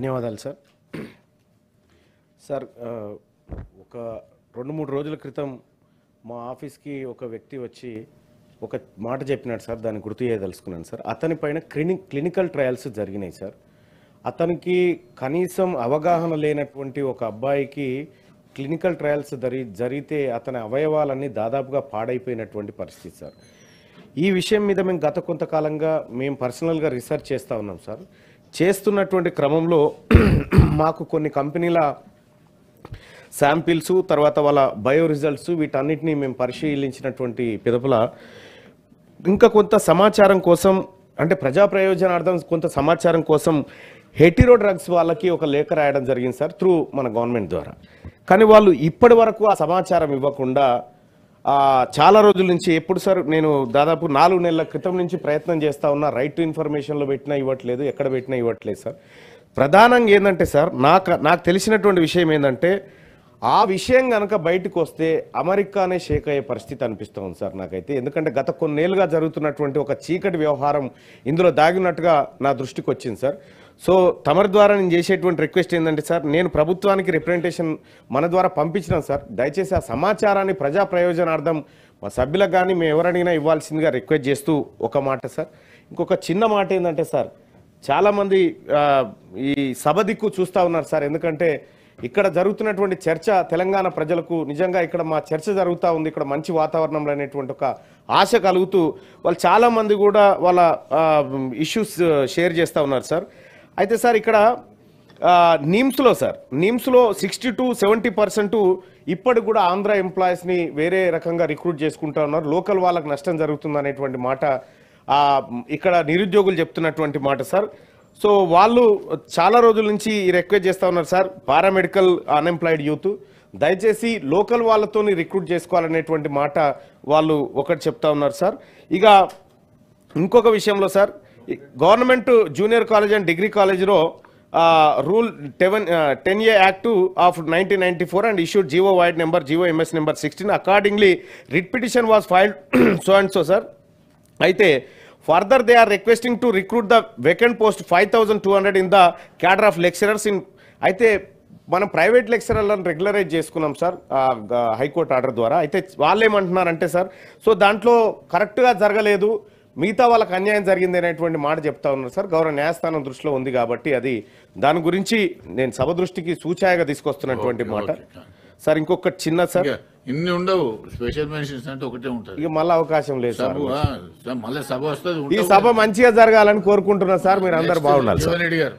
ధన్యవాదాలు sir. Sir ఒక 2-3 రోజుల క్రితం మా ఆఫీస్కి ఒక వ్యక్తి వచ్చి ఒక మాట చెప్పినాడు సార్. దాన్ని గుర్తు చేయదలుచుకున్నాను సార్. అతని పైన క్లినికల్ ట్రయల్స్ జరిగినాయి సార్. అతనికి కనీసం అవగాహన లేనటువంటి ఒక అబ్బాయికి క్లినికల్ ట్రయల్స్ జరిగితే అతని అవయవాలన్నీ దాదాపుగా పాడైపోయినటువంటి పరిస్థితి సార్. ఈ విషయం మీద మేము గత కొంతకాలంగా మేము పర్సనల్గా రీసెర్చ్ చేస్తూ ఉన్నాం సార్. చేస్తున్నటువంటి క్రమంలో మాకు కొన్ని కంపెనీల శాంపిల్స్, తర్వాత వాళ్ళ బయో రిజల్ట్స్, వీటన్నిటిని మేము పరిశీలించినటువంటి పిదపల ఇంకా కొంత సమాచారం కోసం, అంటే ప్రజా ప్రయోజనార్థం కొంత సమాచారం కోసం హెటిరో డ్రగ్స్ వాళ్ళకి ఒక లేఖ రాయడం జరిగింది సార్, త్రూ మన గవర్నమెంట్ ద్వారా. కానీ వాళ్ళు ఇప్పటి వరకు ఆ సమాచారం ఇవ్వకుండా చాలా రోజుల నుంచి, ఎప్పుడు సార్ నేను దాదాపు 4 నెలల క్రితం నుంచి ప్రయత్నం చేస్తూ ఉన్నా. రైట్ టు ఇన్ఫర్మేషన్లో పెట్టినా ఇవ్వట్లేదు, ఎక్కడ పెట్టినా ఇవ్వట్లేదు సార్. ప్రధానంగా ఏంటంటే సార్, నాకు తెలిసినటువంటి విషయం ఏంటంటే, ఆ విషయం కనుక బయటకు వస్తే అమెరికానే షేక్ అయ్యే పరిస్థితి అనిపిస్తుంది సార్ నాకైతే. ఎందుకంటే గత కొన్నేళ్ళుగా జరుగుతున్నటువంటి ఒక చీకటి వ్యవహారం ఇందులో దాగినట్టుగా నా దృష్టికి వచ్చింది సార్. సో తమరి ద్వారా నేను చేసేటువంటి రిక్వెస్ట్ ఏంటంటే సార్, నేను ప్రభుత్వానికి రిప్రజెంటేషన్ మన ద్వారా పంపించినాను సార్. దయచేసి ఆ సమాచారాన్ని ప్రజా ప్రయోజనార్థం మా సభ్యులకు కానీ మేము ఎవరడిగినా ఇవ్వాల్సిందిగా రిక్వెస్ట్ చేస్తూ ఒక మాట సార్. ఇంకొక చిన్న మాట ఏంటంటే సార్, చాలామంది ఈ సభ దిక్కు చూస్తూ ఉన్నారు సార్. ఎందుకంటే ఇక్కడ జరుగుతున్నటువంటి చర్చ తెలంగాణ ప్రజలకు నిజంగా ఇక్కడ మా చర్చ జరుగుతూ ఉంది, ఇక్కడ మంచి వాతావరణంలో అనేటువంటి ఒక ఆశ కలుగుతూ వాళ్ళు చాలామంది కూడా వాళ్ళ ఇష్యూస్ షేర్ చేస్తూ ఉన్నారు సార్. అయితే సార్ ఇక్కడ నిమ్స్లో 60-70% ఇప్పటికి కూడా ఆంధ్ర ఎంప్లాయీస్ని వేరే రకంగా రిక్రూట్ చేసుకుంటూ ఉన్నారు. లోకల్ వాళ్ళకి నష్టం జరుగుతుంది అనేటువంటి మాట ఇక్కడ నిరుద్యోగులు చెప్తున్నటువంటి మాట సార్. సో వాళ్ళు చాలా రోజుల నుంచి రిక్వెస్ట్ చేస్తూ ఉన్నారు సార్, పారామెడికల్ అన్ఎంప్లాయిడ్ యూత్ దయచేసి లోకల్ వాళ్ళతో రిక్రూట్ చేసుకోవాలనేటువంటి మాట వాళ్ళు ఒకటి చెప్తా ఉన్నారు సార్. ఇక ఇంకొక విషయంలో sir, government junior college and degree కాలేజ్లో rule 10A Act of 1994 and issued GO Void number GOMS number 16. Accordingly, writ petition was filed so and so sir. అయితే further they are requesting to recruit the vacant post 5,200 in the cadre of lecturers in. అయితే మనం private లెక్చరర్లను regularise చేసుకున్నాం sir high court order ద్వారా. అయితే వాళ్ళు ఏమంటున్నారంటే sir, so దాంట్లో కరెక్ట్గా జరగలేదు, మిగతా వాళ్ళకి అన్యాయం జరిగింది అనేటువంటి మాట చెప్తా ఉన్నారు సార్. గౌరవ న్యాయస్థానం దృష్టిలో ఉంది కాబట్టి అది దాని గురించి నేను సభ దృష్టికి సూచాయగా తీసుకొస్తున్నటువంటి మాట సార్. ఇంకొక చిన్న సార్, ఇన్ని ఉండవు స్పెషల్ మెన్షన్స్ అంటే ఒకటే ఉంటుంది, ఇక మళ్ళీ అవకాశం లేదు సార్. మళ్ళీ సభ వస్తుంది. ఈ సభ మంచిగా జరగాలని కోరుకుంటున్నా సార్. మీరు అందరు బాగుండాలి సార్.